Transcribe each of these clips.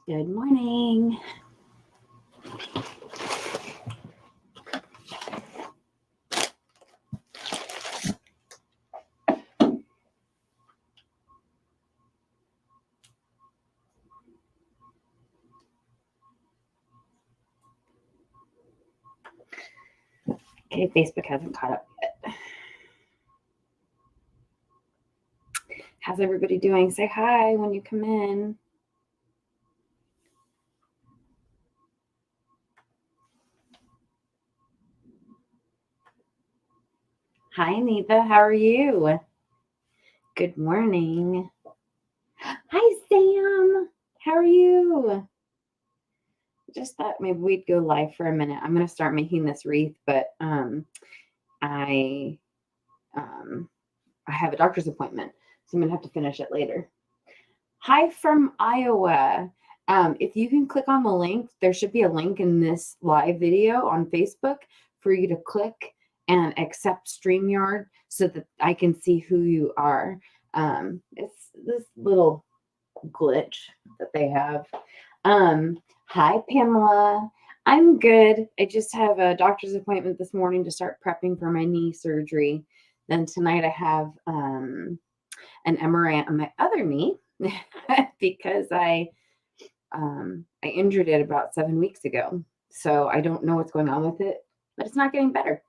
Good morning. Okay, Facebook hasn't caught up yet. How's everybody doing? Say hi when you come in. Hi, Anita. How are you? Good morning. Hi, Sam. How are you? Just thought maybe we'd go live for a minute. I'm going to start making this wreath, but I have a doctor's appointment, so I'm going to have to finish it later. Hi from Iowa. If you can click on the link, there should be a link in this live video on Facebook for you to click and accept StreamYard so that I can see who you are. It's this little glitch that they have. Hi, Pamela. I'm good. I just have a doctor's appointment this morning to start prepping for my knee surgery. Then tonight I have an MRI on my other knee because I injured it about 7 weeks ago. So I don't know what's going on with it, but it's not getting better.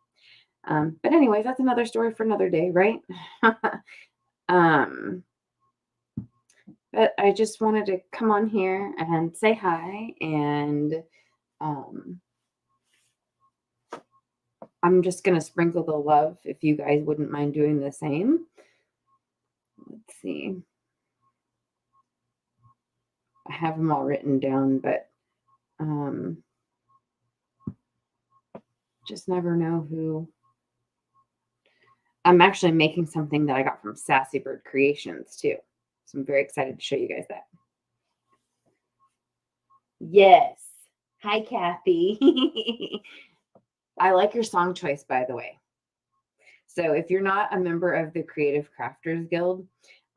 But anyways, that's another story for another day, right? But I just wanted to come on here and say hi, and I'm just going to sprinkle the love if you guys wouldn't mind doing the same. Let's see. I have them all written down, but just never know who. I'm actually making something that I got from Sassy Bird Creations too. So I'm very excited to show you guys that. Yes. Hi, Kathy. I like your song choice, by the way. So if you're not a member of the Creative Crafters Guild,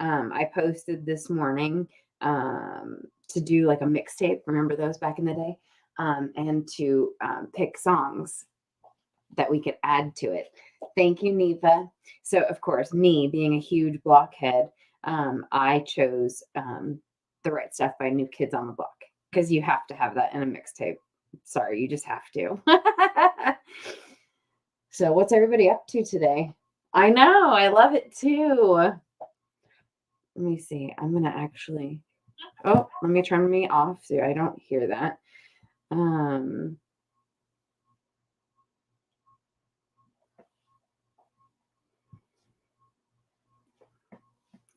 I posted this morning to do like a mixtape. Remember those back in the day? And to pick songs that we could add to it. Thank you, Neva. So, of course, me being a huge blockhead, I chose The Right Stuff by New Kids on the Block because you have to have that in a mixtape. Sorry, you just have to. So, what's everybody up to today? I know, I love it too. Let me see. I'm going to actually, let me turn me off so I don't hear that.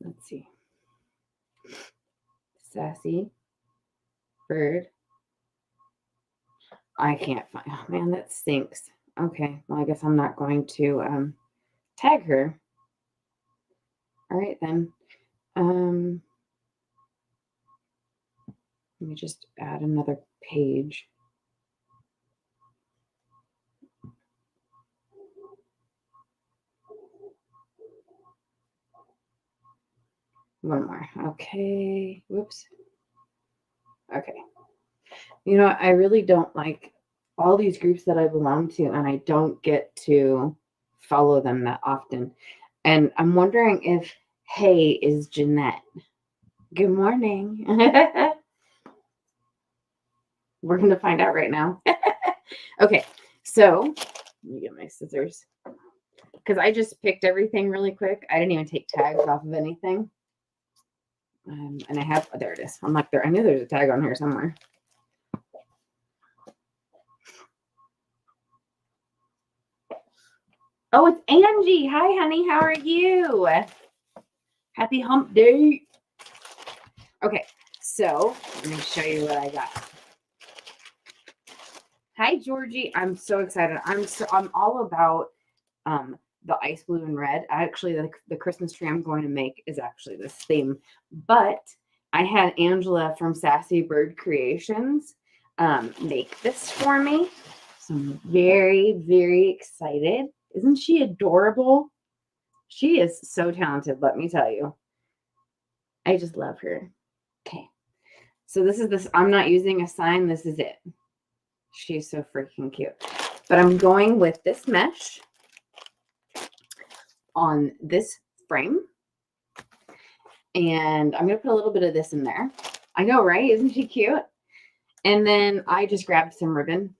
Let's see. Sassy Bird. I can't find. Oh man, that stinks. Okay, well I guess I'm not going to tag her. All right then. Let me just add another page. One more. Okay. Whoops. Okay. You know, I really don't like all these groups that I belong to, and I don't get to follow them that often. And I'm wondering if Hey is Jeanette. Good morning. We're going to find out right now. Okay. So let me get my scissors because I just picked everything really quick. I didn't even take tags off of anything. And I have, there it is. I'm like, I knew there's a tag on here somewhere. Oh, it's Angie. Hi, honey. How are you? Happy hump day. Okay, so let me show you what I got. Hi, Georgie. I'm so excited. I'm all about the ice blue and red. Actually, the Christmas tree I'm going to make is actually this theme. But I had Angela from Sassy Bird Creations make this for me. So I'm very, very excited. Isn't she adorable? She is so talented, let me tell you. I just love her. Okay. So this is this. I'm not using a sign. This is it. She's so freaking cute. But I'm going with this mesh on this frame. And I'm going to put a little bit of this in there. I know, right? Isn't she cute? And then I just grabbed some ribbon.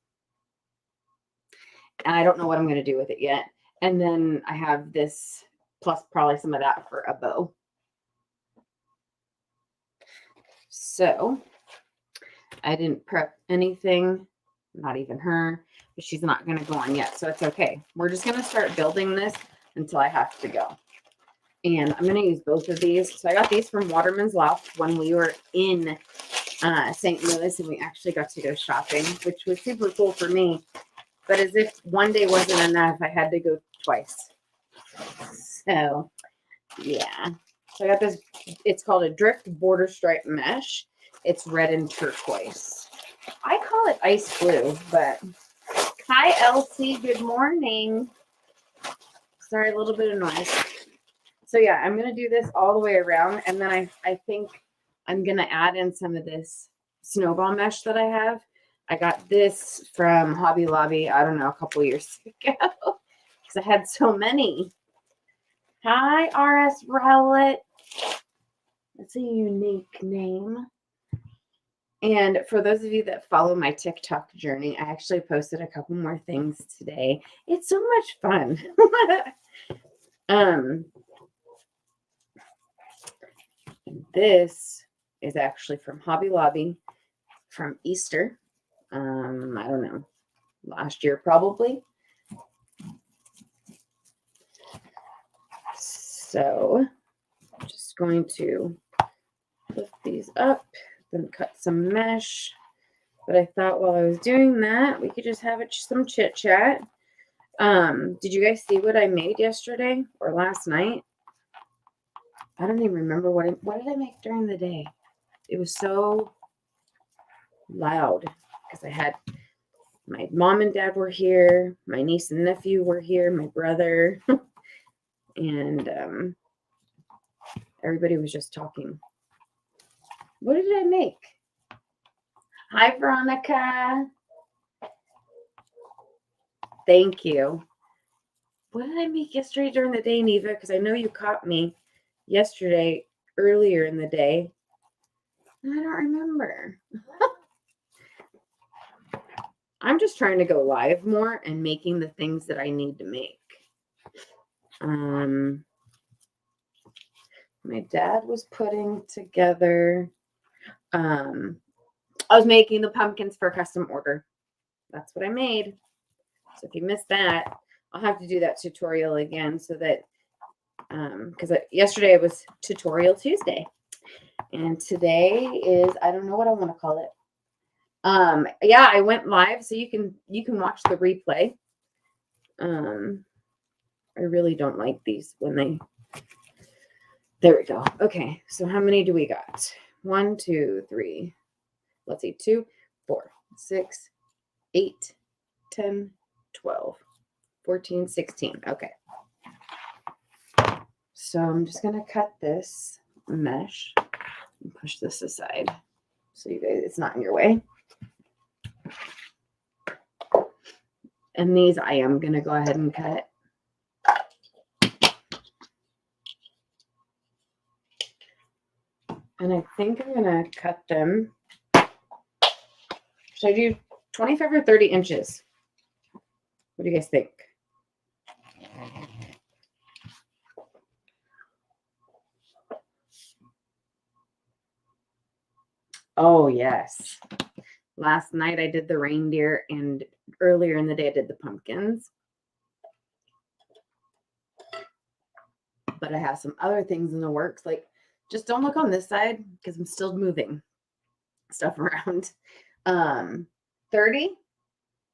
And I don't know what I'm going to do with it yet. And then I have this plus probably some of that for a bow. So I didn't prep anything, not even her, but she's not going to go on yet. So it's okay. We're just going to start building this until I have to go. And I'm going to use both of these. So I got these from Waterman's Loft when we were in St. Louis, and we actually got to go shopping, which was super cool for me. But as if one day wasn't enough, I had to go twice. So, yeah. So I got this. It's called a drift border stripe mesh. It's red and turquoise. I call it ice blue, but hi, Elsie. Good morning. Sorry, a little bit of noise. So yeah, I'm going to do this all the way around. And then I think I'm going to add in some of this snowball mesh that I have. I got this from Hobby Lobby, I don't know, a couple years ago. Because I had so many. Hi, RS Rowlett. That's a unique name. And for those of you that follow my TikTok journey, I actually posted a couple more things today. It's so much fun. This is actually from Hobby Lobby from Easter. I don't know, last year probably. So I'm just going to lift these up, then cut some mesh. But I thought while I was doing that, we could just have some chit chat. Did you guys see what I made yesterday or last night? I don't even remember what did I make during the day? It was so loud because I had my mom and dad were here, my niece and nephew were here, my brother, and everybody was just talking. What did I make? Hi, Veronica. Thank you. What did I make yesterday during the day, Neva? Because I know you caught me yesterday earlier in the day. I don't remember. I'm just trying to go live more and making the things that I need to make. My dad was putting together, I was making the pumpkins for a custom order. That's what I made. So if you missed that, I'll have to do that tutorial again so that, because yesterday was Tutorial Tuesday. And today is, I don't know what I want to call it. Yeah, I went live, so you can watch the replay. I really don't like these when they, there we go. Okay, so how many do we got? 1, 2, 3. Let's see, 2, 4, 6, 8, 10, 12, 14, 16. Okay. So I'm just going to cut this mesh and push this aside so you guys, it's not in your way. And these I am going to go ahead and cut. And I think I'm going to cut them. Should I do 25 or 30 inches? What do you guys think? Oh, yes. Last night I did the reindeer, and earlier in the day I did the pumpkins. But I have some other things in the works. Like, just don't look on this side because I'm still moving stuff around. 30.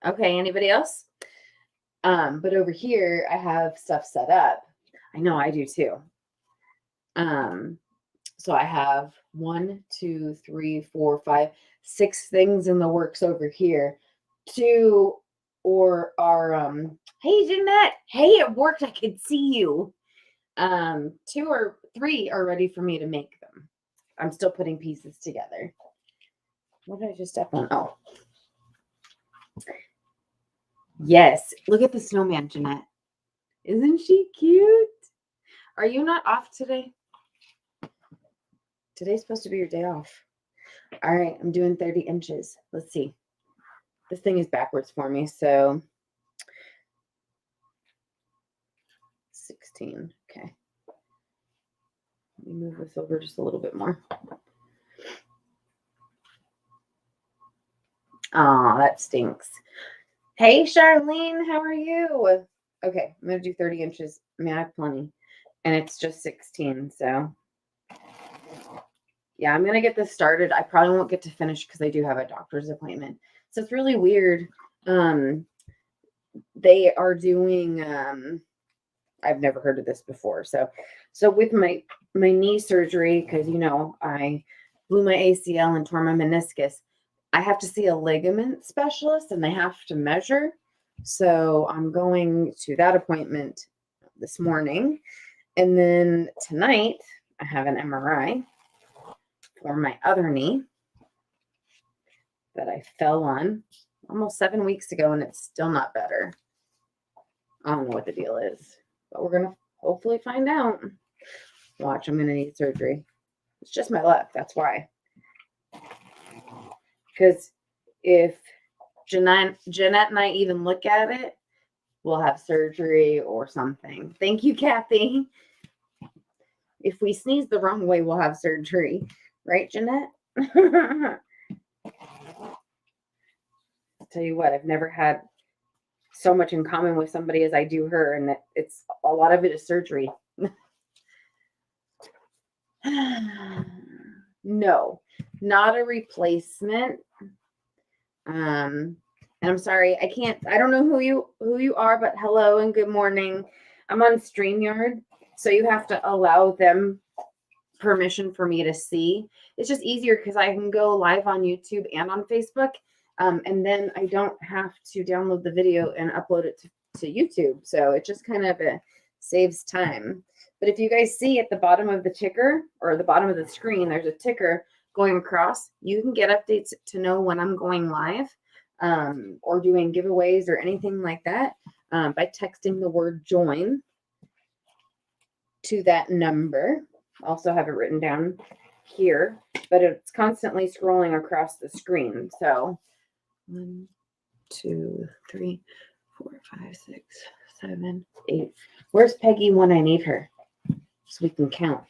Okay, anybody else? But over here I have stuff set up. I know I do too. So I have 1, 2, 3, 4, 5, 6 things in the works over here. 2 or are hey Jeanette, hey, it worked. I could see you. 2 or 3 are ready for me to make them. I'm still putting pieces together. What did I just step on? Oh. Yes. Look at the snowman, Jeanette. Isn't she cute? Are you not off today? Today's supposed to be your day off. All right, I'm doing 30 inches. Let's see. This thing is backwards for me, so 16. Okay. Let me move this over just a little bit more. Oh, that stinks. Hey, Charlene, how are you? Okay, I'm going to do 30 inches. I mean, I have plenty. And it's just 16, so yeah, I'm going to get this started. I probably won't get to finish because I do have a doctor's appointment. So it's really weird. They are doing, I've never heard of this before. So with my knee surgery, because, you know, I blew my ACL and tore my meniscus, I have to see a ligament specialist and they have to measure. So I'm going to that appointment this morning. And then tonight I have an MRI for my other knee that I fell on almost 7 weeks ago, and it's still not better. I don't know what the deal is, but we're going to hopefully find out. Watch, I'm going to need surgery. It's just my luck. That's why. Because if Jeanette and I even look at it, we'll have surgery or something. Thank you, Kathy. If we sneeze the wrong way, we'll have surgery. Right, Jeanette? I'll tell you what, I've never had so much in common with somebody as I do her, and it's a lot of it is surgery. No, not a replacement. And I'm sorry, I don't know who you are, but hello and good morning. I'm on StreamYard, so you have to allow them permission for me to see. It's just easier because I can go live on YouTube and on Facebook, and then I don't have to download the video and upload it to YouTube. So it just kind of saves time. But if you guys see at the bottom of the ticker or the bottom of the screen, there's a ticker going across. You can get updates to know when I'm going live, or doing giveaways or anything like that, by texting the word join to that number. Also have it written down here, but it's constantly scrolling across the screen. So 1, 2, 3, 4, 5, 6, 7, 8. Where's Peggy when I need her? So we can count.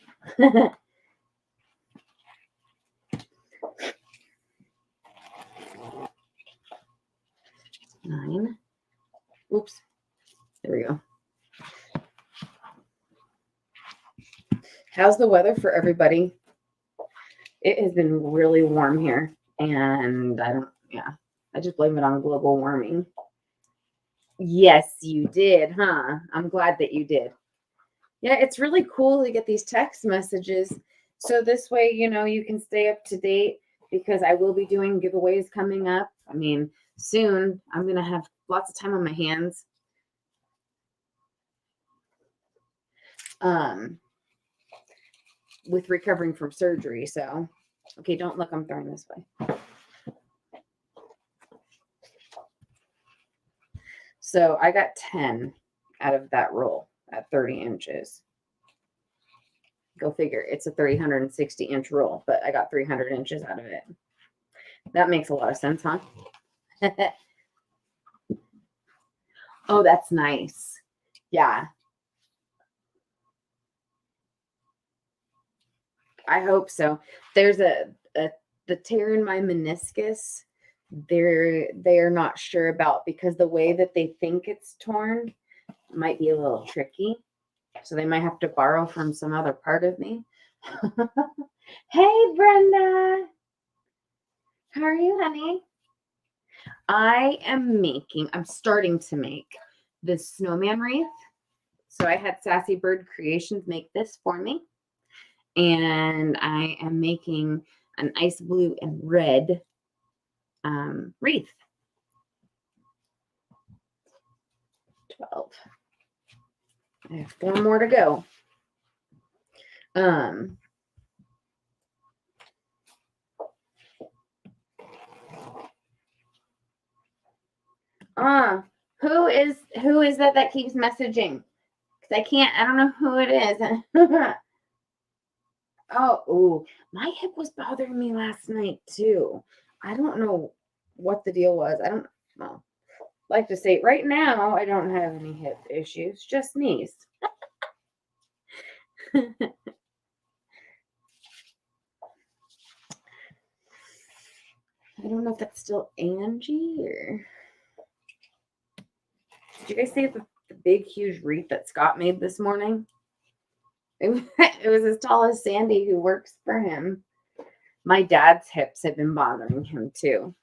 9. Oops. There we go. How's the weather for everybody? It has been really warm here, and I just blame it on global warming. Yes, you did, huh? I'm glad that you did. Yeah, it's really cool to get these text messages. So this way, you know, you can stay up to date, because I will be doing giveaways coming up. I mean, soon I'm going to have lots of time on my hands. With recovering from surgery. So, okay, don't look, I'm throwing this way. So I got 10 out of that roll at 30 inches. Go figure. It's a 360 inch roll, but I got 300 inches out of it. That makes a lot of sense, huh? Oh, that's nice. Yeah. I hope so. There's the tear in my meniscus. They are not sure about, because the way that they think it's torn might be a little tricky. So they might have to borrow from some other part of me. Hey, Brenda. How are you, honey? I'm starting to make this snowman wreath. So I had Sassy Bird Creations make this for me. And I am making an ice blue and red wreath. 12. I have 4 more to go. Who is that keeps messaging? Because I don't know who it is. Oh, ooh, my hip was bothering me last night too. I don't know what the deal was. I don't know. Like to say right now, I don't have any hip issues, just knees. I don't know if that's still Angie or. Did you guys see the big, huge wreath that Scott made this morning? It was as tall as Sandy, who works for him. My dad's hips have been bothering him too.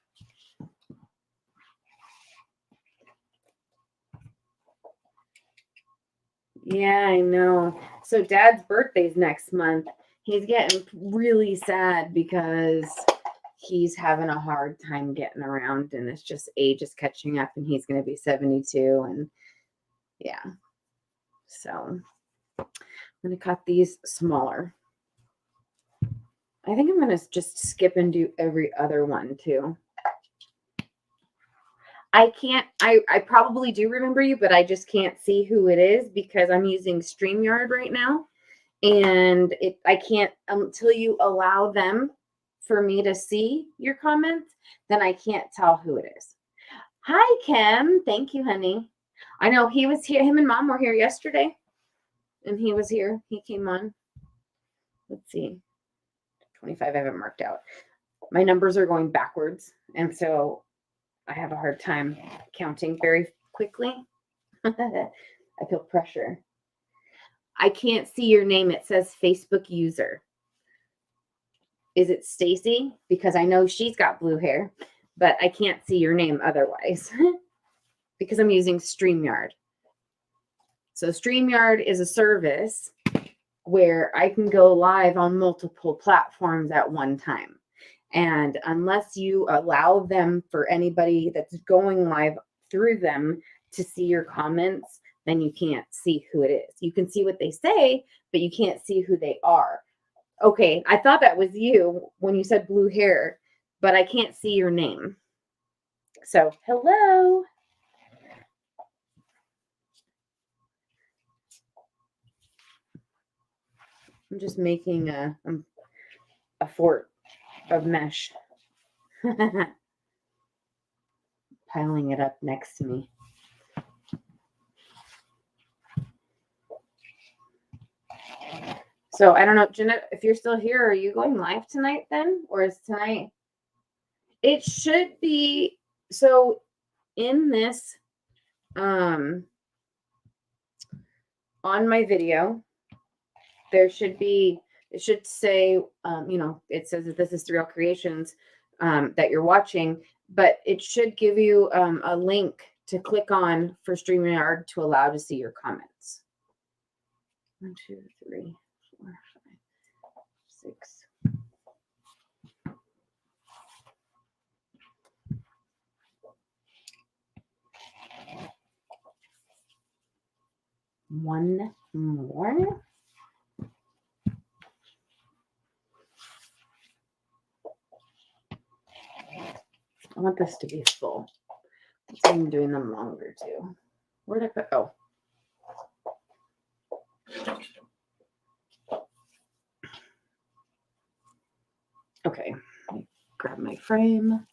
Yeah, I know. So Dad's birthday's next month. He's getting really sad because he's having a hard time getting around, and it's just age is catching up, and he's going to be 72. And yeah, so I'm going to cut these smaller. I think I'm going to just skip and do every other one too. I can't, I probably do remember you, but I just can't see who it is because I'm using StreamYard right now. And I can't, until you allow them for me to see your comments, then I can't tell who it is. Hi, Kim. Thank you, honey. I know he was here. Him and Mom were here yesterday. And he was here. He came on. Let's see. 25 I haven't marked out. My numbers are going backwards. And so I have a hard time counting very quickly. I feel pressure. I can't see your name. It says Facebook user. Is it Stacy? Because I know she's got blue hair, but I can't see your name otherwise because I'm using StreamYard. So StreamYard is a service where I can go live on multiple platforms at one time. And unless you allow them for anybody that's going live through them to see your comments, then you can't see who it is. You can see what they say, but you can't see who they are. Okay, I thought that was you when you said blue hair, but I can't see your name. So, hello. I'm just making a fort of mesh. Piling it up next to me. So I don't know, Jeanette, if you're still here, are you going live tonight then? Or is tonight? It should be. So in this, on my video, there should be, it should say, it says that this is 3L Creations that you're watching, but it should give you a link to click on for StreamYard to allow to see your comments. 1, 2, 3, 4, 5, 6. One more. I want this to be full. So I'm doing them longer too. Where'd I put? Oh. Okay. Let me grab my frame.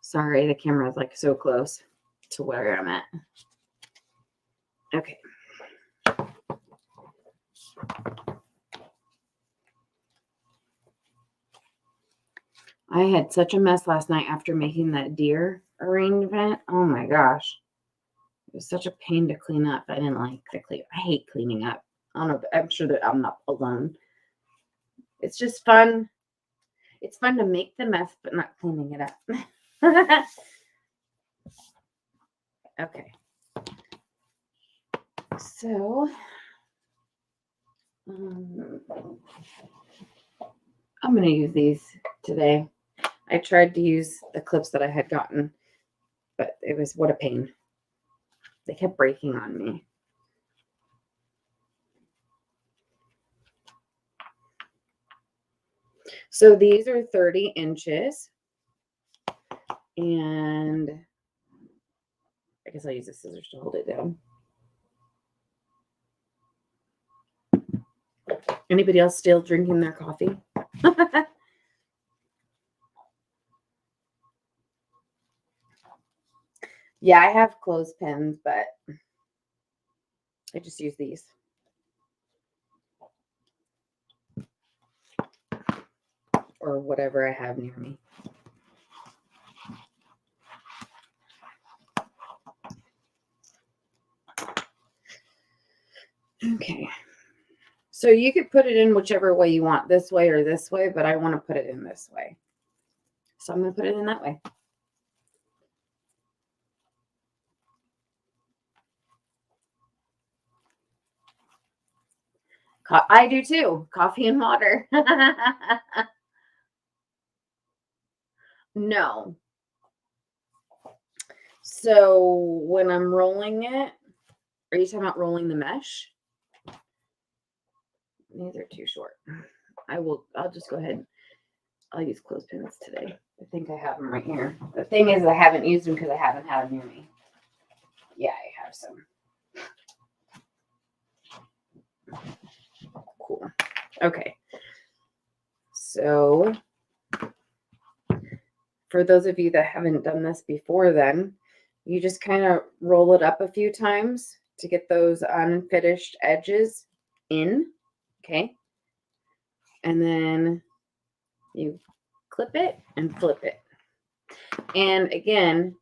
Sorry, the camera is like so close to where I'm at. Okay. I had such a mess last night after making that deer arrangement. Oh my gosh. It was such a pain to clean up. I didn't like the clean. I hate cleaning up. I don't know, but I'm sure that I'm not alone. It's just fun. It's fun to make the mess, but not cleaning it up. Okay. So, I'm going to use these today. I tried to use the clips that I had gotten, but it was, what a pain. They kept breaking on me. So these are 30 inches. And guess I'll use the scissors to hold it down. Anybody else still drinking their coffee? Yeah, I have clothespins, but I just use these. Or whatever I have near me. Okay. So you could put it in whichever way you want, this way or this way, but I want to put it in this way. So I'm going to put it in that way. I do too. Coffee and water. No. So when I'm rolling it, are you talking about rolling the mesh? These are too short. I'll just go ahead. I'll use clothespins today. I think I have them right here. The thing is I haven't used them because I haven't had them near me. Yeah, I have some. Cool. Okay. So for those of you that haven't done this before, then you just kind of roll it up a few times to get those unfinished edges in. Okay. And then you clip it and flip it. And again,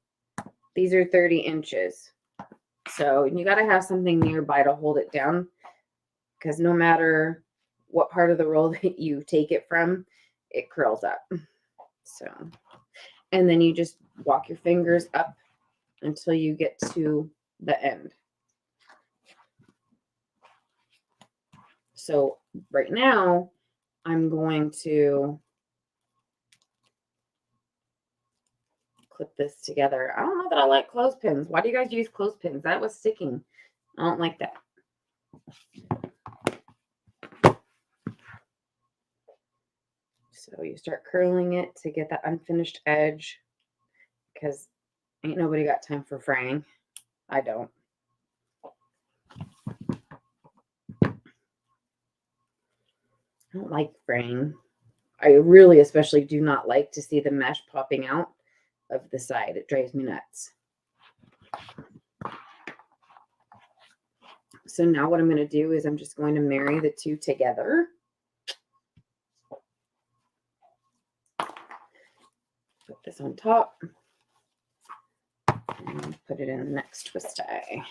these are 30 inches. So you got to have something nearby to hold it down, because no matter what part of the roll that you take it from, it curls up. So, and then you just walk your fingers up until you get to the end. So right now I'm going to clip this together. I don't know that I like clothespins. Why do you guys use clothespins? That was sticking. I don't like that. So you start curling it to get that unfinished edge, because ain't nobody got time for fraying. I don't. I don't like fraying. I really especially do not like to see the mesh popping out of the side. It drives me nuts. So now what I'm going to do is I'm just going to marry the two together. Put this on top and put it in the next twist tie.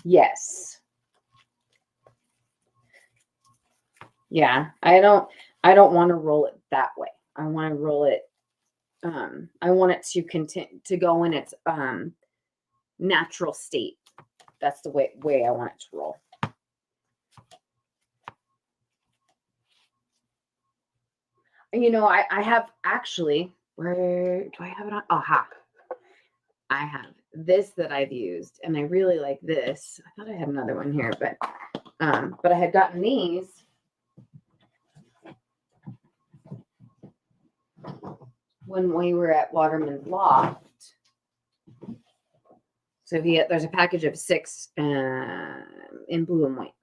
Yes. Yeah, I don't want to roll it that way. I want to roll it I want it to continue to go in its natural state. That's the way I want it to roll. You know, I have actually, where do I have it on? Aha. I have this that I've used, and I really like this. I thought I had another one here, but I had gotten these when we were at Waterman's Loft. So there's a package of 6 in blue and white.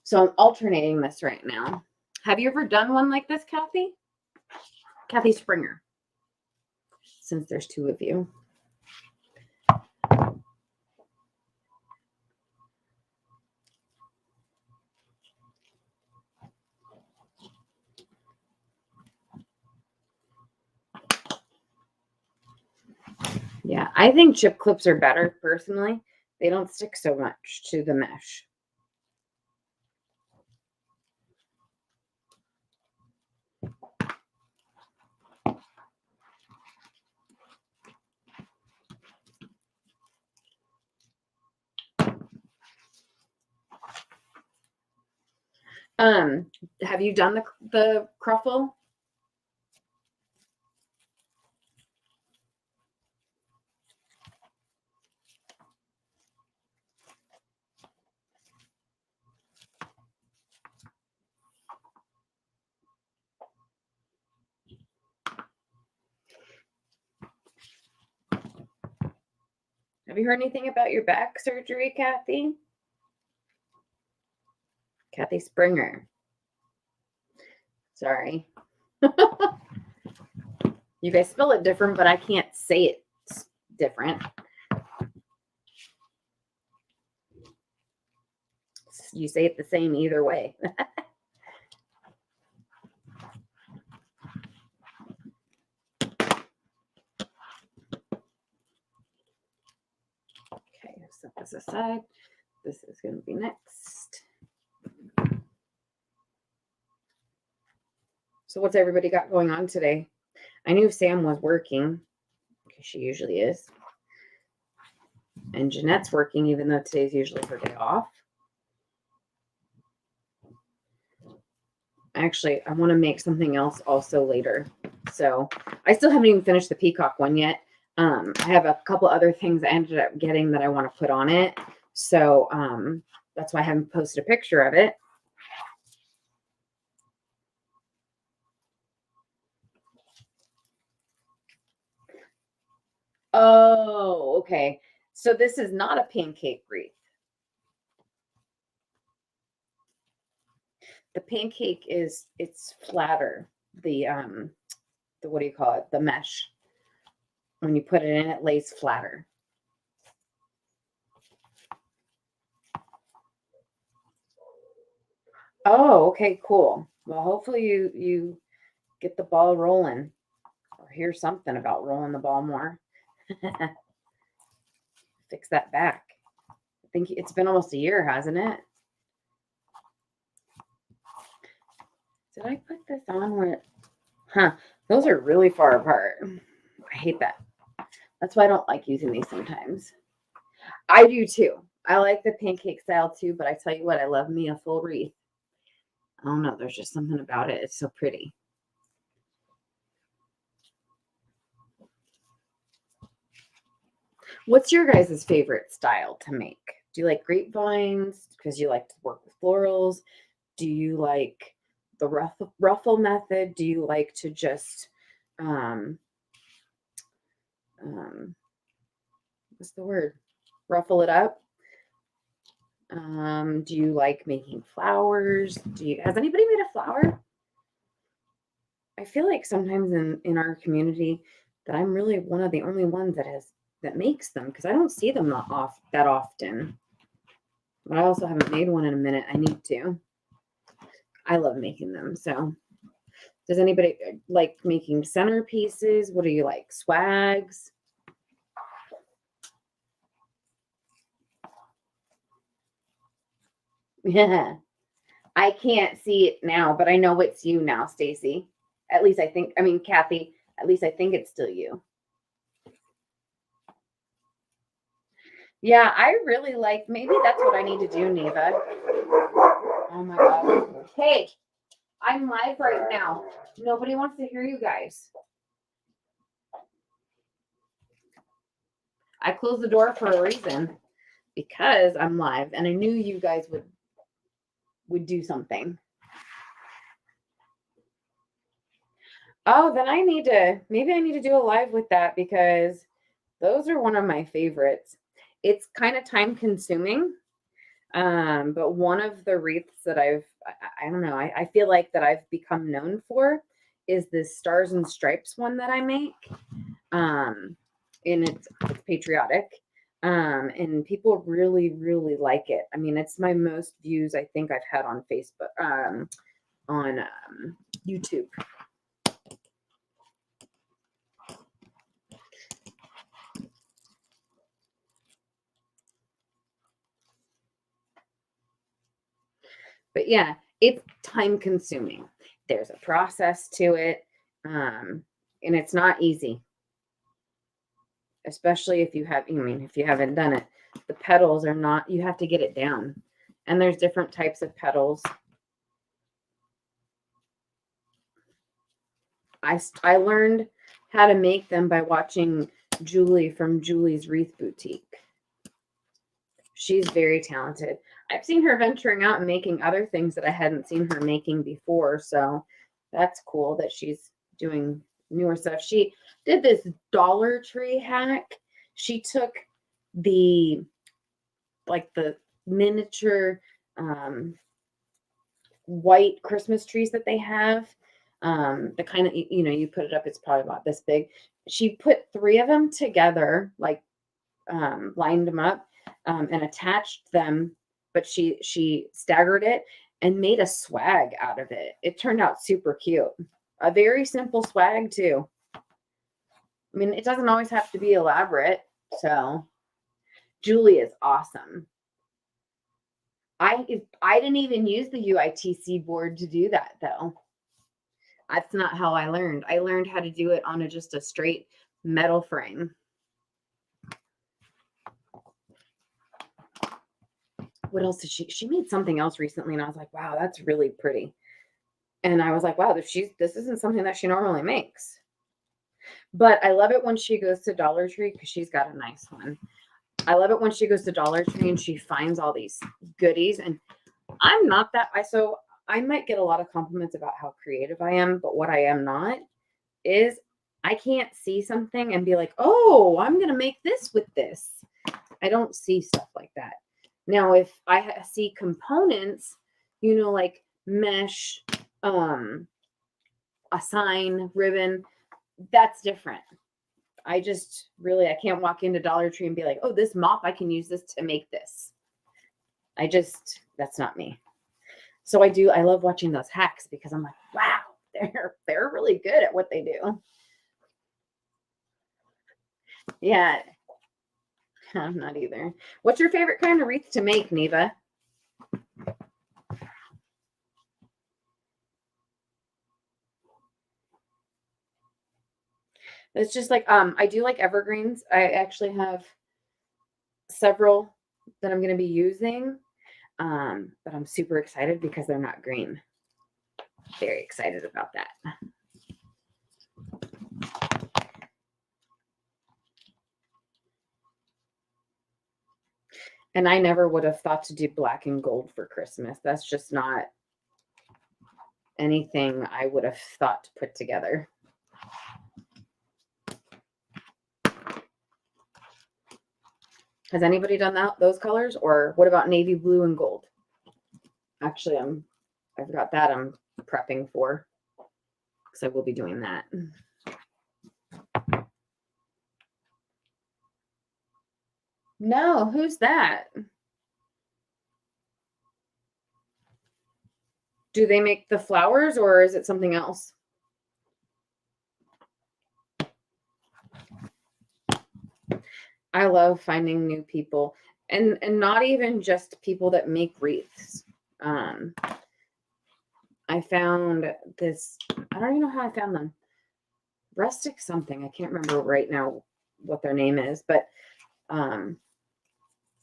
So I'm alternating this right now. Have you ever done one like this, Kathy? Kathy Springer, since there's 2 of you. Yeah, I think chip clips are better, personally. They don't stick so much to the mesh. Have you done the cruffle? Have you heard anything about your back surgery, Kathy? Kathy Springer. Sorry. You guys spell it different, but I can't say it different. You say it the same either way. Okay, set this aside. This is going to be next. So what's everybody got going on today? I knew Sam was working, because she usually is. And Jeanette's working, even though today's usually her day off. Actually, I want to make something else also later. So I still haven't even finished the peacock one yet. I have a couple other things I ended up getting that I want to put on it. So that's why I haven't posted a picture of it. Oh, okay. So this is not a pancake wreath. The pancake is, it's flatter. The what do you call it? The mesh. When you put it in, it lays flatter. Oh, okay, cool. Well, hopefully you get the ball rolling, or hear something about rolling the ball more. Fix that back. I think it's been almost a year, hasn't it? Did I put this on where? Huh. Those are really far apart. I hate that. That's why I don't like using these sometimes. I do too. I like the pancake style too, but I tell you what, I love me a full wreath. I don't know. There's just something about it. It's so pretty. What's your guys' favorite style to make? Do you like grapevines because you like to work with florals? Do you like the ruffle method? Do you like to just what's the word? Ruffle it up? Do you like making flowers? Has anybody made a flower? I feel like sometimes in our community that I'm really one of the only ones that makes them, because I don't see them that often. But I also haven't made one in a minute. I need to. I love making them. So does anybody like making centerpieces? What do you like? Swags? Yeah. I can't see it now, but I know it's you now, Stacy. At least I think, I mean, Kathy, at least I think it's still you. Yeah, I really like, maybe that's what I need to do, Neva. Oh my God. Hey, I'm live right now. Nobody wants to hear you guys. I closed the door for a reason, because I'm live and I knew you guys would do something. Oh, then maybe I need to do a live with that, because those are one of my favorites. It's kind of time consuming. But one of the wreaths that I don't know, I feel like that I've become known for is this Stars and Stripes one that I make. And it's patriotic. And people really, really like it. I mean, it's my most views I think I've had on Facebook, on YouTube. But yeah, it's time consuming. There's a process to it. And it's not easy. Especially if you haven't done it. The petals are not, you have to get it down. And there's different types of petals. I learned how to make them by watching Julie from Julie's Wreath Boutique. She's very talented. I've seen her venturing out and making other things that I hadn't seen her making before. So that's cool that she's doing newer stuff. She did this Dollar Tree hack. She took the like the miniature white Christmas trees that they have. The kind of, you know, you put it up, it's probably about this big. She put 3 of them together, like lined them up and attached them, but she staggered it and made a swag out of it. It turned out super cute. A very simple swag too. I mean, it doesn't always have to be elaborate. So Julie is awesome. I didn't even use the UITC board to do that though. That's not how I learned. I learned how to do it on just a straight metal frame. What else did she made something else recently, and I was like, wow, that's really pretty. And I was like, wow, this isn't something that she normally makes. But I love it when she goes to Dollar Tree because she's got a nice one. I love it when she goes to Dollar Tree and she finds all these goodies. And I'm not that, so I might get a lot of compliments about how creative I am, but what I am not is I can't see something and be like, oh, I'm going to make this with this. I don't see stuff like that. Now, if I see components, you know, like mesh, a sign, ribbon, that's different. I can't walk into Dollar Tree and be like, oh, this mop, I can use this to make this. That's not me. So I love watching those hacks because I'm like, wow, they're really good at what they do. Yeah. I'm not either. What's your favorite kind of wreath to make, Neva? It's just like, I do like evergreens. I actually have several that I'm going to be using, but I'm super excited because they're not green. Very excited about that. And I never would have thought to do black and gold for Christmas. That's just not anything I would have thought to put together. Has anybody done those colors? Or what about navy blue and gold? Actually, I forgot that I'm prepping for, because I will be doing that. No, who's that? Do they make the flowers or is it something else? I love finding new people, and not even just people that make wreaths. I found this, I don't even know how I found them. Rustic something. I can't remember right now what their name is, but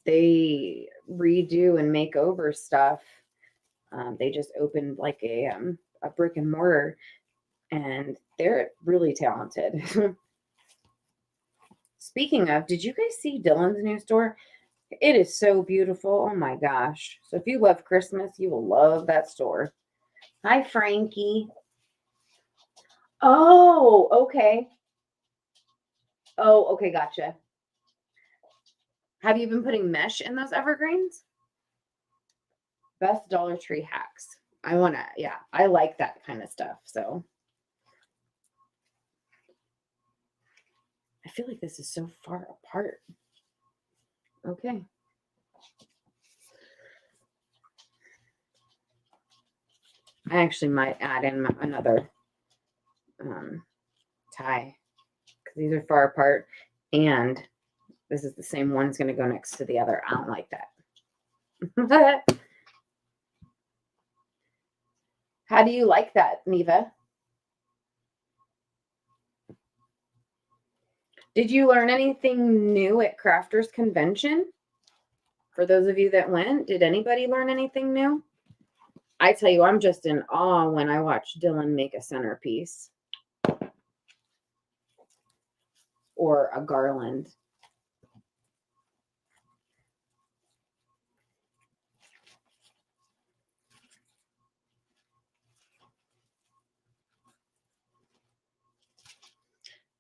they redo and make over stuff. They just opened like a brick and mortar, and they're really talented. Speaking of, did you guys see Dylan's new store? It is so beautiful. Oh my gosh. So if you love Christmas, you will love that store. Hi, Frankie. Oh, okay. Oh, okay, gotcha. Have you been putting mesh in those evergreens? Best Dollar Tree hacks. Yeah, I like that kind of stuff. So I feel like this is so far apart. Okay. I actually might add in another tie because these are far apart, and this is the same one's going to go next to the other. I don't like that. How do you like that, Neva? Did you learn anything new at Crafters Convention? For those of you that went, did anybody learn anything new? I tell you, I'm just in awe when I watch Dylan make a centerpiece or a garland.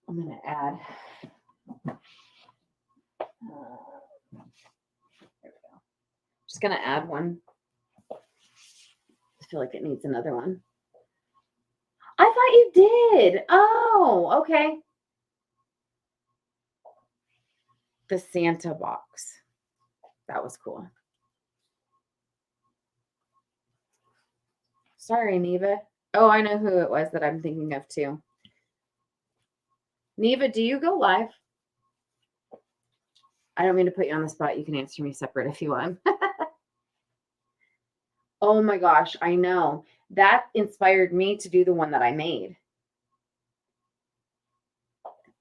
I'm going to add just going to add one. I feel like it needs another one. I thought you did. Oh, okay. The Santa box. That was cool. Sorry, Neva. Oh, I know who it was that I'm thinking of too. Neva, do you go live? I don't mean to put you on the spot. You can answer me separate if you want. Oh my gosh, I know. That inspired me to do the one that I made.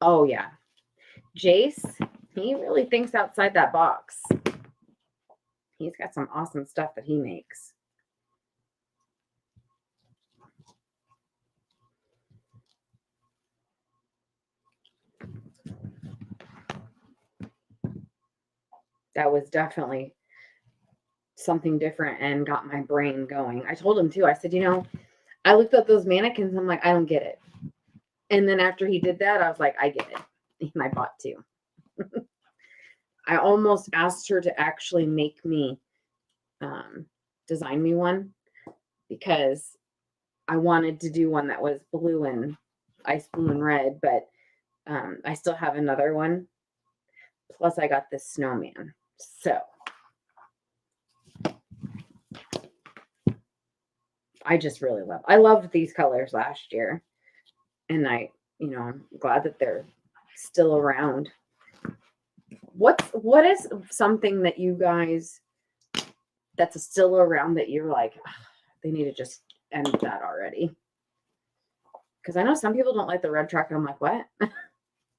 Oh, yeah. Jace, he really thinks outside that box. He's got some awesome stuff that he makes. That was definitely something different and got my brain going. I told him too. I said, you know, I looked at those mannequins. I'm like, I don't get it. And then after he did that, I was like, I get it. And I bought two. I almost asked her to actually make me, design me one, because I wanted to do one that was blue and ice blue and red, but I still have another one. Plus I got this snowman. So I just really I loved these colors last year, and I'm glad that they're still around. What is something that you guys that's still around that you're like, they need to just end that already? Because I know some people don't like the red truck, and I'm like, what?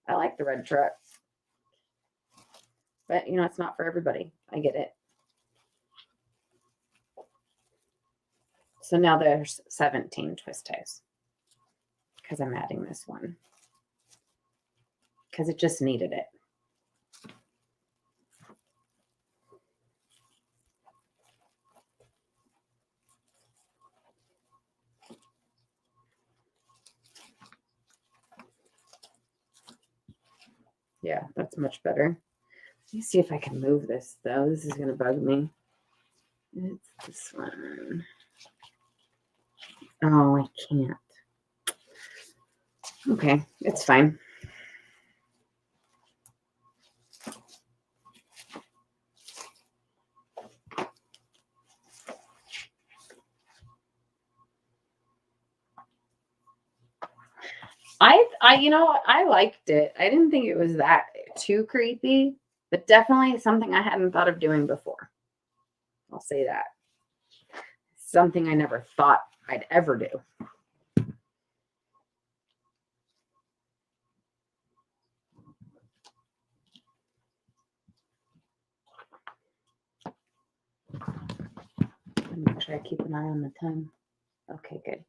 I like the red truck. But, it's not for everybody. I get it. So now there's 17 twist ties. Because I'm adding this one. Because it just needed it. Yeah, that's much better. Let me see if I can move this, though. This is going to bug me. It's this one. Oh, I can't. Okay, it's fine. I liked it. I didn't think it was that too creepy, but definitely something I hadn't thought of doing before. I'll say that. Something I never thought I'd ever do. Make sure I keep an eye on the time. Okay, good.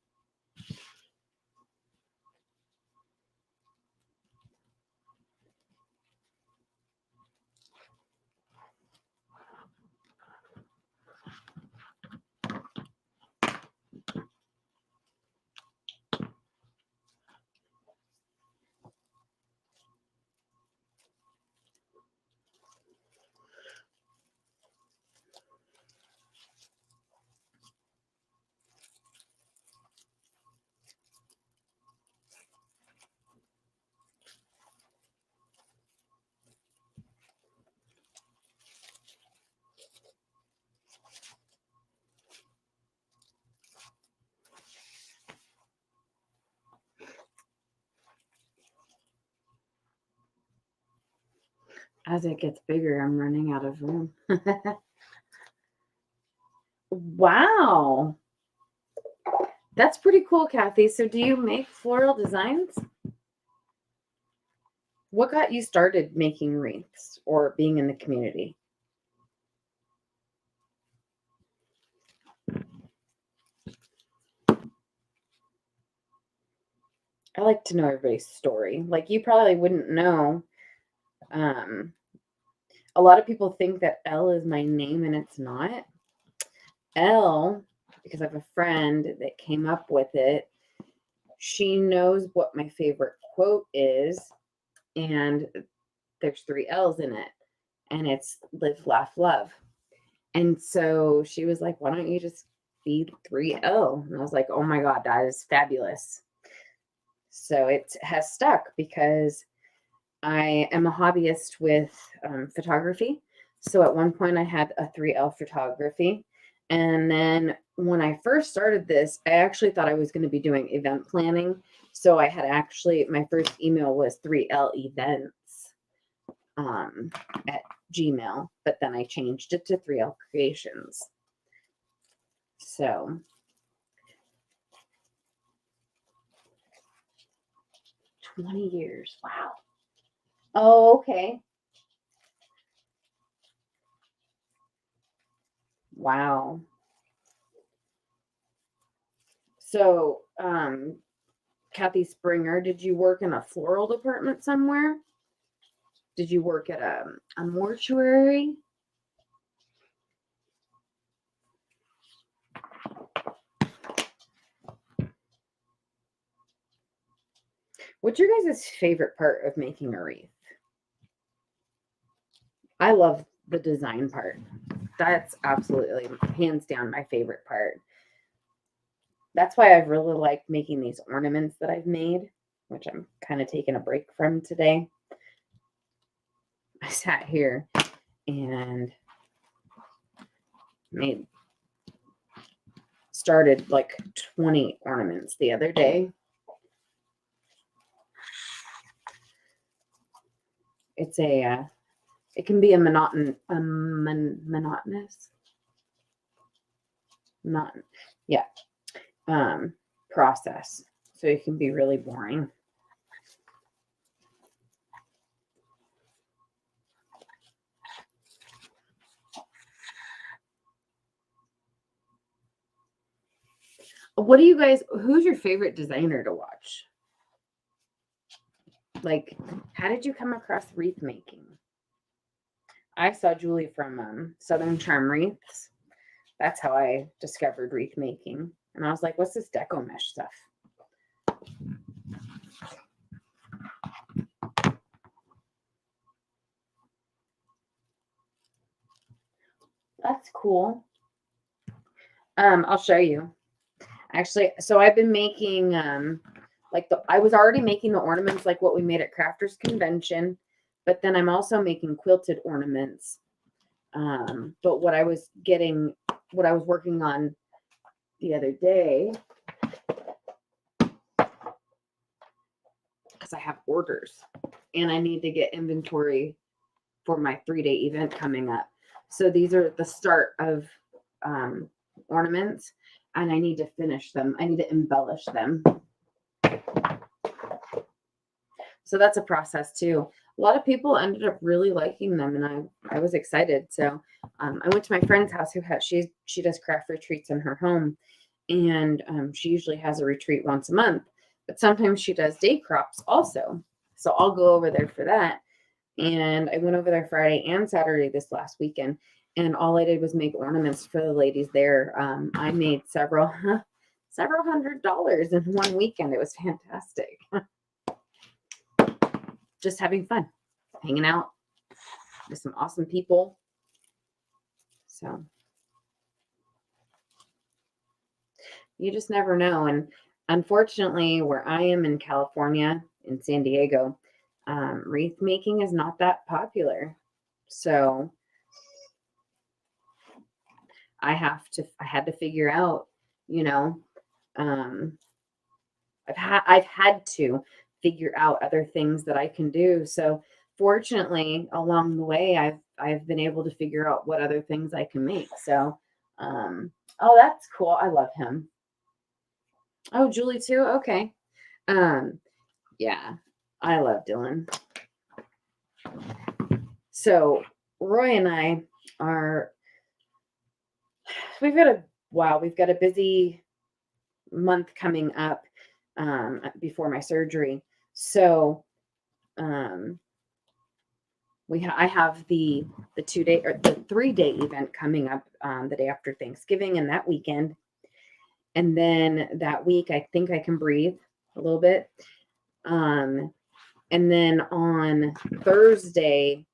As it gets bigger, I'm running out of room. Wow. That's pretty cool, Kathy. So do you make floral designs? What got you started making wreaths or being in the community? I like to know everybody's story. Like, you probably wouldn't know. A lot of people think that L is my name, and it's not. L, because I have a friend that came up with it. She knows what my favorite quote is, and there's 3 L's in it, and it's live, laugh, love. And so she was like, why don't you just feed 3L? And I was like, oh my God, that is fabulous. So it has stuck because I am a hobbyist with photography. So at one point I had a 3L photography. And then when I first started this, I actually thought I was going to be doing event planning. So I had actually, my first email was 3L events at Gmail, but then I changed it to 3L Creations. So 20 years. Wow. Oh, okay. Wow. So, Kathy Springer, did you work in a floral department somewhere? Did you work at a mortuary? What's your guys' favorite part of making a wreath? I love the design part. That's absolutely, hands down, my favorite part. That's why I've really liked making these ornaments that I've made, which I'm kind of taking a break from today. I sat here and started like 20 ornaments the other day. It's it can be a monotonous, process. So it can be really boring. What do you guys, who's your favorite designer to watch? Like, how did you come across wreath making? I saw Julie from Southern Charm Wreaths. That's how I discovered wreath making. And I was like, what's this deco mesh stuff? That's cool. I'll show you. Actually, so I've been making I was already making the ornaments like what we made at Crafters Convention, but then I'm also making quilted ornaments. But what I was working on the other day, because I have orders and I need to get inventory for my 3-day event coming up. So these are the start of ornaments, and I need to finish them. I need to embellish them. So that's a process too. A lot of people ended up really liking them, and I was excited. So I went to my friend's house she does craft retreats in her home, and she usually has a retreat once a month, but sometimes she does day crops also. So I'll go over there for that. And I went over there Friday and Saturday this last weekend, and all I did was make ornaments for the ladies there. I made several $100s in one weekend. It was fantastic. Just having fun, hanging out with some awesome people. So you just never know. And unfortunately, where I am in California, in San Diego, wreath making is not that popular. So I had to figure out, I've had to figure out other things that I can do. So fortunately, along the way, I've been able to figure out what other things I can make. So, oh, that's cool. I love him. Oh, Julie too. Okay. Yeah, I love Dylan. So Roy and I we've got a busy month coming up before my surgery. So I have the 2-day or the 3-day event coming up the day after Thanksgiving and that weekend. And then that week, I think I can breathe a little bit. And then on Friday,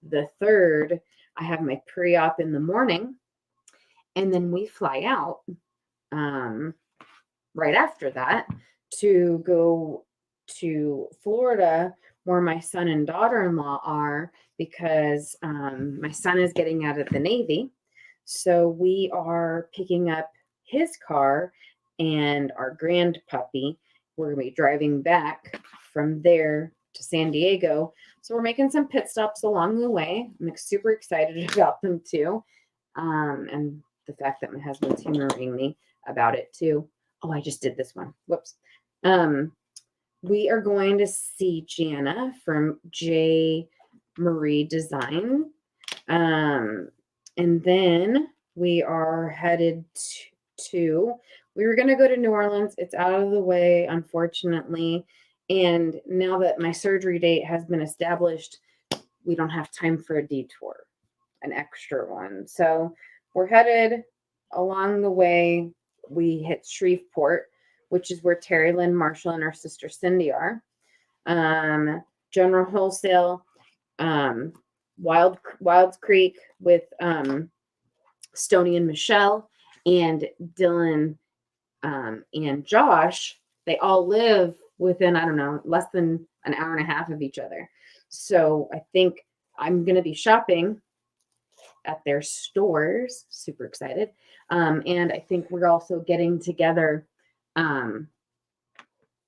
the 3rd, I have my pre-op in the morning, and then we fly out right after that to go to Florida where my son and daughter-in-law are, because my son is getting out of the Navy. So we are picking up his car and our grand puppy. We're going to be driving back from there to San Diego. So we're making some pit stops along the way. I'm super excited about them too. And the fact that my husband's humoring me about it too. Oh, I just did this one. Whoops. We are going to see Jana from J. Marie Design. And then we are headed to, we were going to go to New Orleans. It's out of the way, unfortunately. And now that my surgery date has been established, we don't have time for a detour, an extra one. So we're headed along the way. We hit Shreveport, which is where Terry Lynn Marshall and our sister Cindy are. General Wholesale, Wilds Creek with Stoney and Michelle, and Dylan and Josh. They all live within, I don't know, less than an hour and a half of each other. So I think I'm going to be shopping at their stores. Super excited. And I think we're also getting together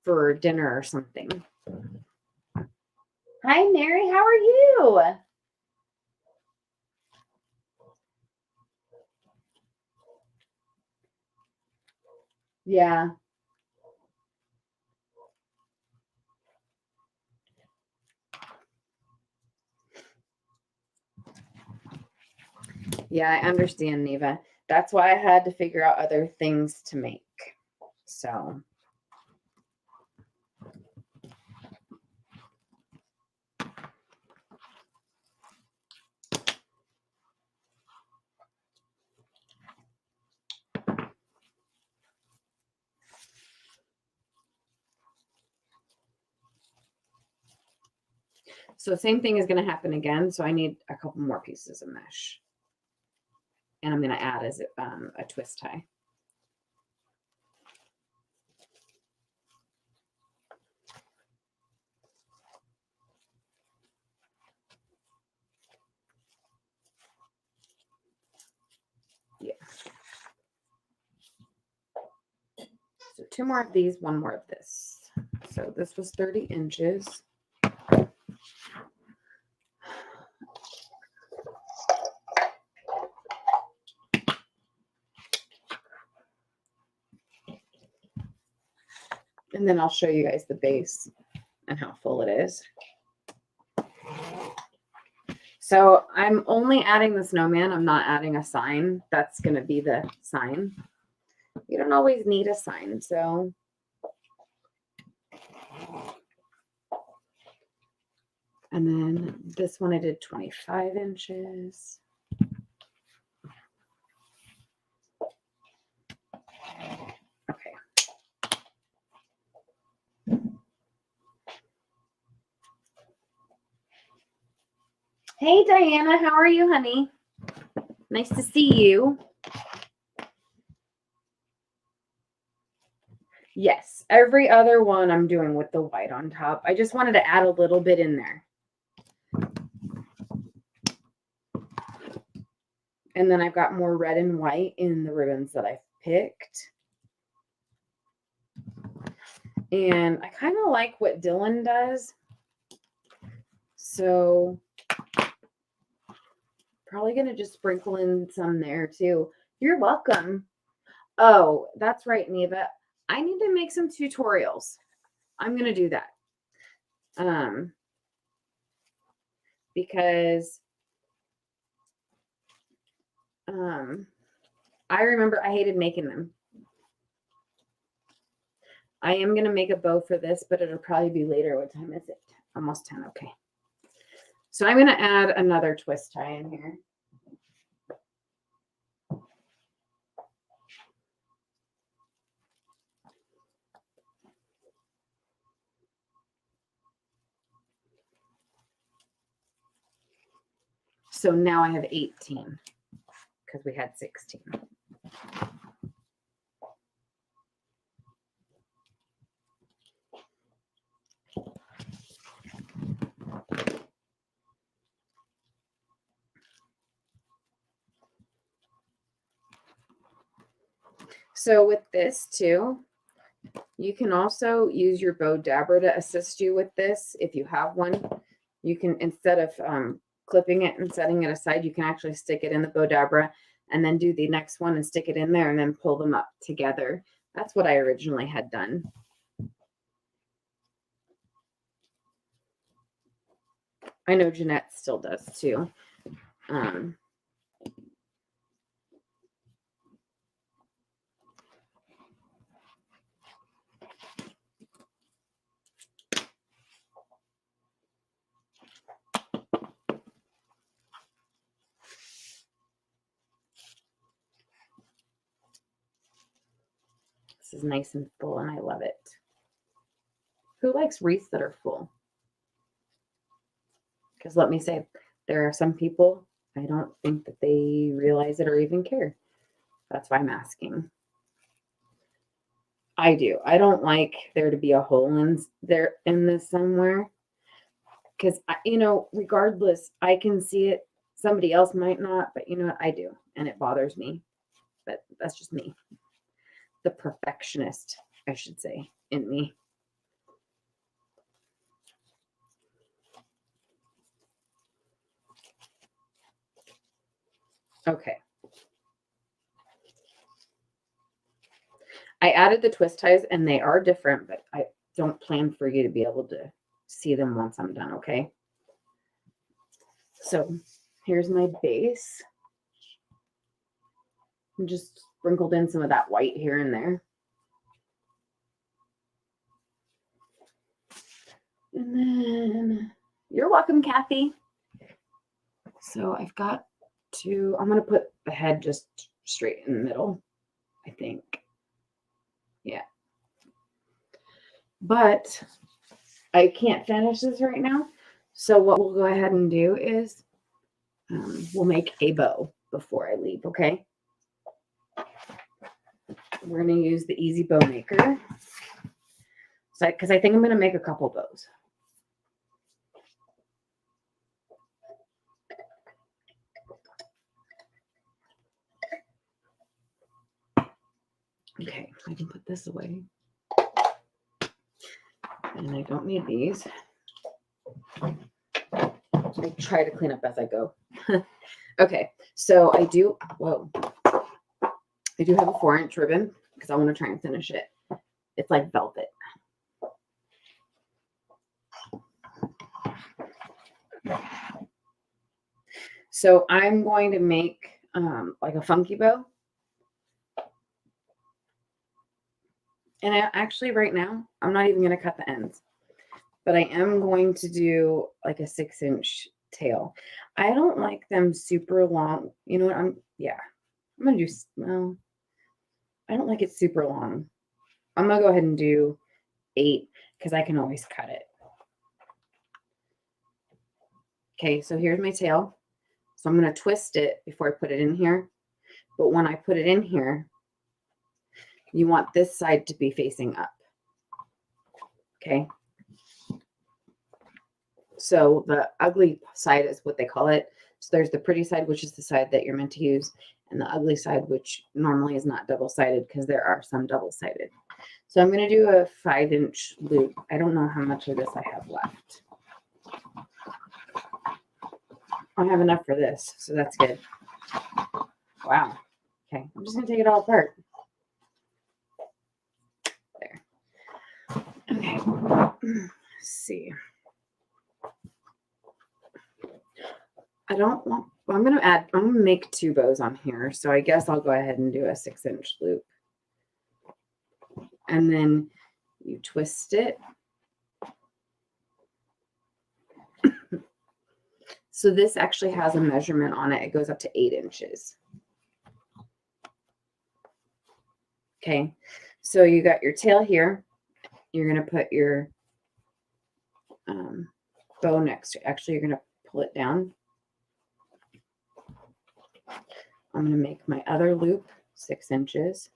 for dinner or something. Hi, Mary. How are you? Yeah. Yeah, I understand, Neva. That's why I had to figure out other things to make. So. So same thing is going to happen again. So I need a couple more pieces of mesh. And I'm going to add as a twist tie. Yeah. So 2 more of these, 1 more of this. So this was 30 inches. And then I'll show you guys the base and how full it is. So I'm only adding the snowman. I'm not adding a sign. That's going to be the sign. You don't always need a sign, so. And then this one I did 25 inches. Okay. Hey, Diana, how are you, honey? Nice to see you. Yes, every other one I'm doing with the white on top. I just wanted to add a little bit in there. And then I've got more red and white in the ribbons that I've picked. And I kind of like what Dylan does. So probably going to just sprinkle in some there too. You're welcome. Oh, that's right, Neva. I need to make some tutorials. I'm going to do that. Because I remember I hated making them. I am going to make a bow for this, but it'll probably be later. What time is it? Almost 10. Okay. So I'm going to add another twist tie in here. So now I have 18 because we had 16. So with this too, you can also use your bow dabber to assist you with this. If you have one, you can, instead of clipping it and setting it aside, you can actually stick it in the bow dabber and then do the next one and stick it in there and then pull them up together. That's what I originally had done. I know Jeanette still does too. This is nice and full and I love it. Who likes wreaths that are full? Because let me say, there are some people, I don't think that they realize it or even care. That's why I'm asking. I do. I don't like there to be a hole in this somewhere. Because, you know, regardless, I can see it. Somebody else might not, but you know what? I do. And it bothers me. But that's just me. The perfectionist, I should say, in me. Okay. I added the twist ties and they are different, but I don't plan for you to be able to see them once I'm done, okay? So here's my base. I just sprinkled in some of that white here and there. And then, you're welcome, Kathy. So I've got to, I'm going to put the head just straight in the middle, I think. Yeah. But I can't finish this right now. So what we'll go ahead and do is we'll make a bow before I leave, okay? We're going to use the Easy Bow Maker. So, because I think I'm going to make a couple bows. Okay, I can put this away. And I don't need these. I try to clean up as I go. Okay, so I do, whoa. I do have a 4-inch ribbon because I want to try and finish it. It's like velvet. So I'm going to make like a funky bow. And actually right now, I'm not even going to cut the ends. But I am going to do like a 6-inch tail. I don't like them super long. You know what? I'm going to do, well, I don't like it super long. I'm going to go ahead and do 8 because I can always cut it. Okay, so here's my tail. So I'm going to twist it before I put it in here. But when I put it in here, you want this side to be facing up. Okay. So the ugly side is what they call it. So there's the pretty side, which is the side that you're meant to use, and the ugly side, which normally is not double-sided because there are some double-sided. So I'm going to do a 5-inch loop. I don't know how much of this I have left. I have enough for this, so that's good. Wow. Okay, I'm just going to take it all apart. There. Okay. Let's see. I don't want, well, I'm going to make 2 bows on here. So I guess I'll go ahead and do a 6-inch loop. And then you twist it. So this actually has a measurement on it. It goes up to 8 inches. Okay. So you got your tail here. You're going to put your bow next to, actually, you're going to pull it down. I'm going to make my other loop 6 inches.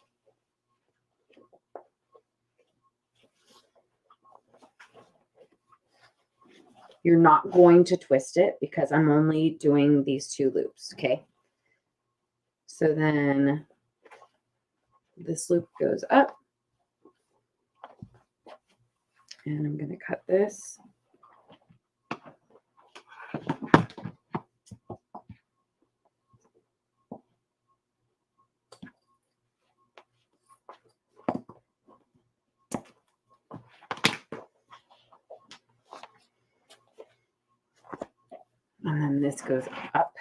You're not going to twist it because I'm only doing these 2 loops, okay? So then this loop goes up, and I'm going to cut this. And then this goes up.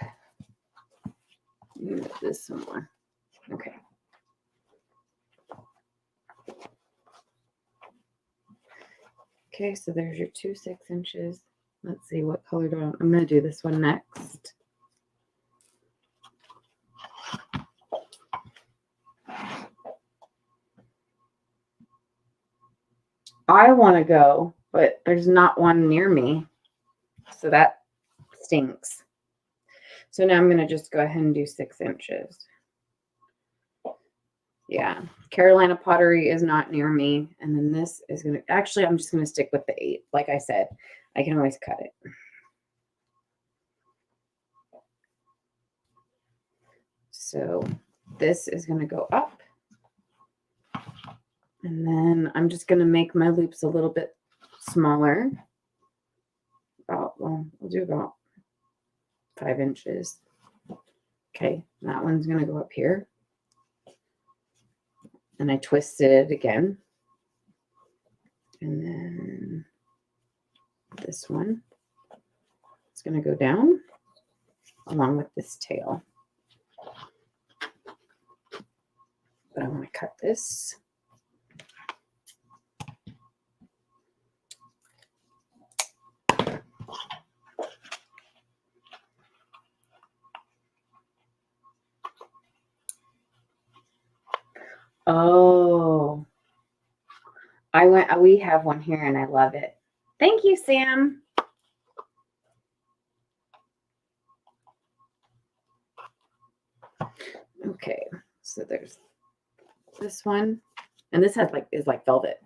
Move this some more. Okay. Okay, so there's your 2 6 inches. Let's see, what color do I want? I'm going to do this one next. I want to go, but there's not one near me. So that stinks. So now I'm going to just go ahead and do 6 inches. Yeah, Carolina pottery is not near me. And then this is going to, actually, I'm just going to stick with the 8. Like I said, I can always cut it. So this is going to go up. And then I'm just going to make my loops a little bit smaller. Well, we'll do about 5 inches. Okay, that one's going to go up here. And I twisted it again. And then this one is going to go down along with this tail. But I want to cut this. Oh, we have one here and I love it. Thank you, Sam. Okay, so there's this one, and this is like velvet.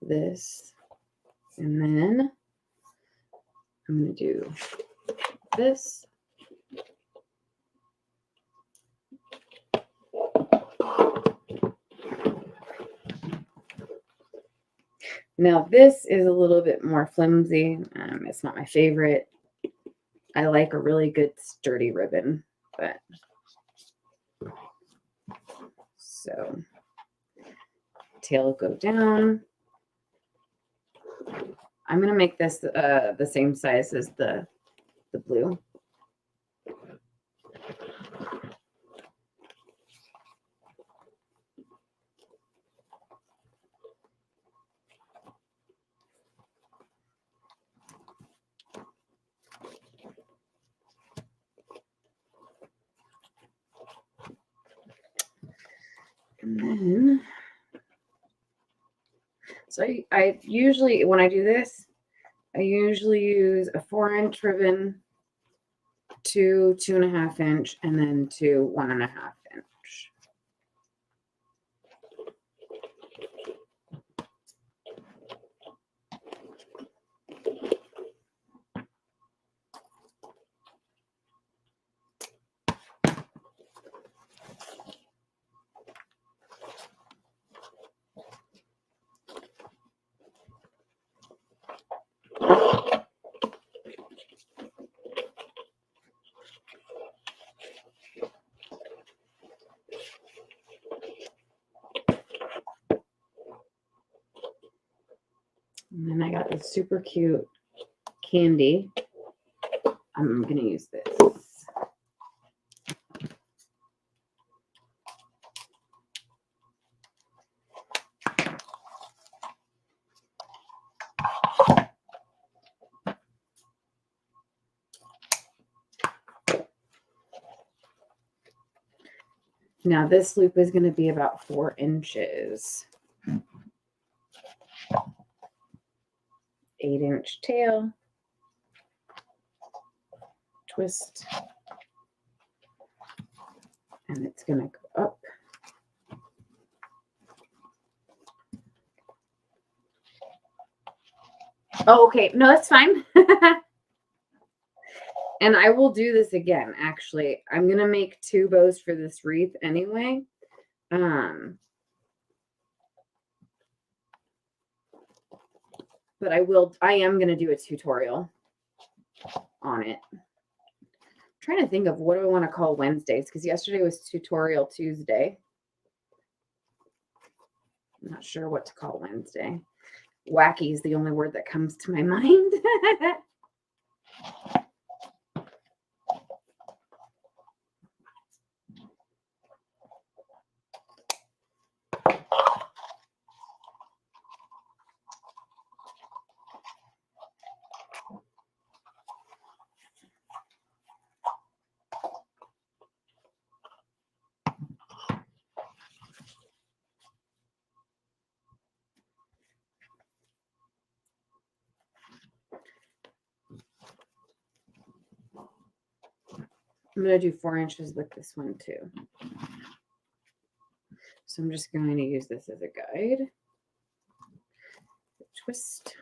This, and then I'm going to do this. Now this is a little bit more flimsy. It's not my favorite. I like a really good sturdy ribbon, but so tail will go down. I'm going to make this the same size as the blue. And then, so I usually, when I do this, I usually use a 4-inch ribbon, 2 2.5 inch, and then 2 1.5 inch. And then I got this super cute candy. I'm going to use this. Now this loop is going to be about 4 inches. 8-inch tail. Twist. And it's going to go up. Oh, okay. No, that's fine. And I will do this again, actually. I'm going to make 2 bows for this wreath anyway. But I am going to do a tutorial on it. I'm trying to think of what do I want to call Wednesdays, because yesterday was Tutorial Tuesday. I'm not sure what to call Wednesday. Wacky is the only word that comes to my mind. I'm going to do 4 inches with this one too. So I'm just going to use this as a guide. Twist.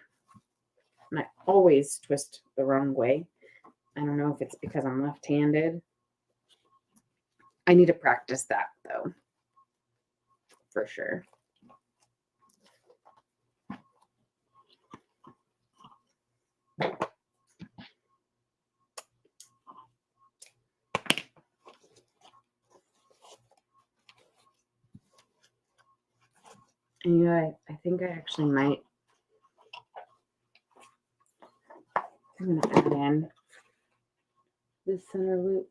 And I always twist the wrong way. I don't know if it's because I'm left-handed. I need to practice that though, for sure. And yeah, I think I actually might. I'm going to add in this center loop.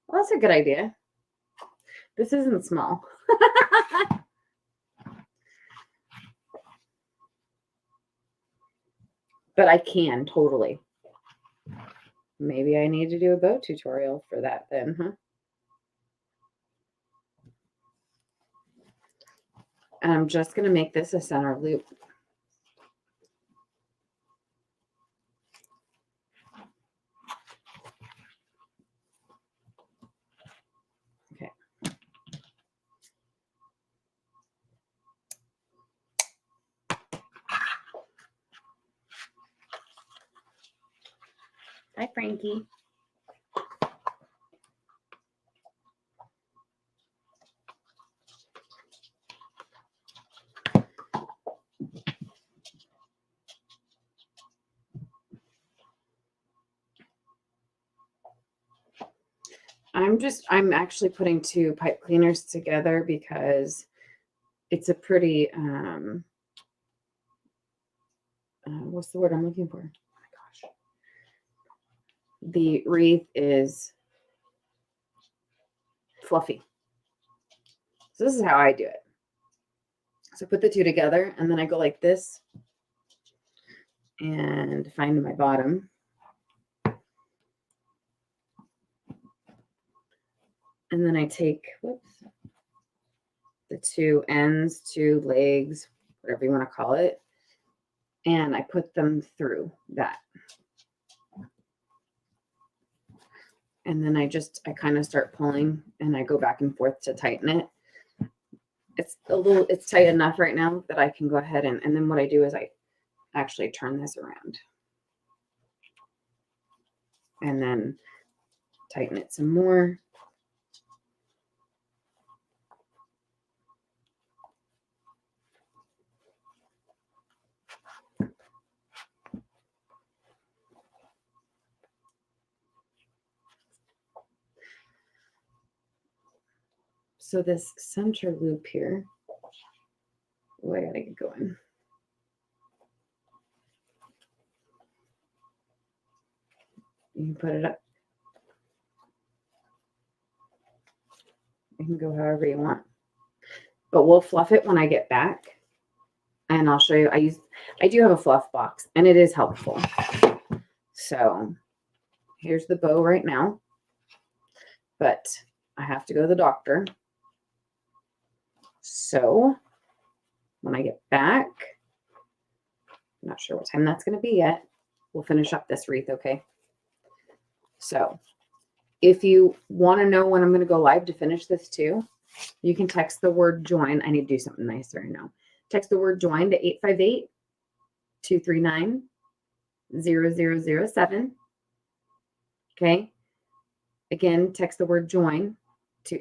Well, that's a good idea. This isn't small. But I can totally. Maybe I need to do a bow tutorial for that then, huh? And I'm just going to make this a center loop. Okay. Hi, Frankie. I'm actually putting 2 pipe cleaners together because it's a pretty, what's the word I'm looking for? Oh my gosh. The wreath is fluffy. So this is how I do it. So I put the 2 together and then I go like this and find my bottom. And then I take, the 2 ends, 2 legs, whatever you want to call it, and I put them through that. And then I kind of start pulling and I go back and forth to tighten it. It's tight enough right now that I can go ahead and then what I do is I actually turn this around and then tighten it some more. So this center loop here, I gotta get going. You can put it up. You can go however you want. But we'll fluff it when I get back. And I'll show you. I do have a fluff box and it is helpful. So here's the bow right now. But I have to go to the doctor. So when I get back, I'm not sure what time that's going to be yet. We'll finish up this wreath, okay? So If you want to know when I'm going to go live to finish this too, you can text the word join. I need to do something nicer right now. Text the word join to 858-239-0007. Okay. Again, text the word join to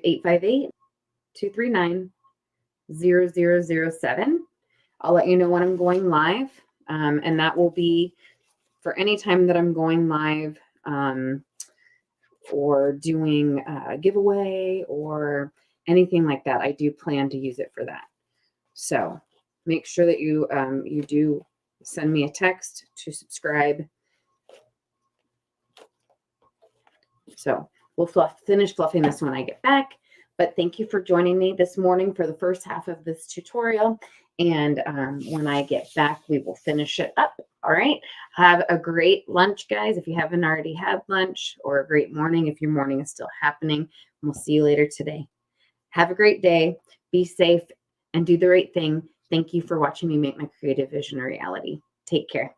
858-239-0007. I'll let you know when I'm going live. And that will be for any time that I'm going live or doing a giveaway or anything like that. I do plan to use it for that. So make sure that you you do send me a text to subscribe. So we'll finish fluffing this when I get back. But thank you for joining me this morning for the first half of this tutorial. And when I get back, we will finish it up. All right. Have a great lunch, guys, if you haven't already had lunch, or a great morning if your morning is still happening. We'll see you later today. Have a great day. Be safe and do the right thing. Thank you for watching me make my creative vision a reality. Take care.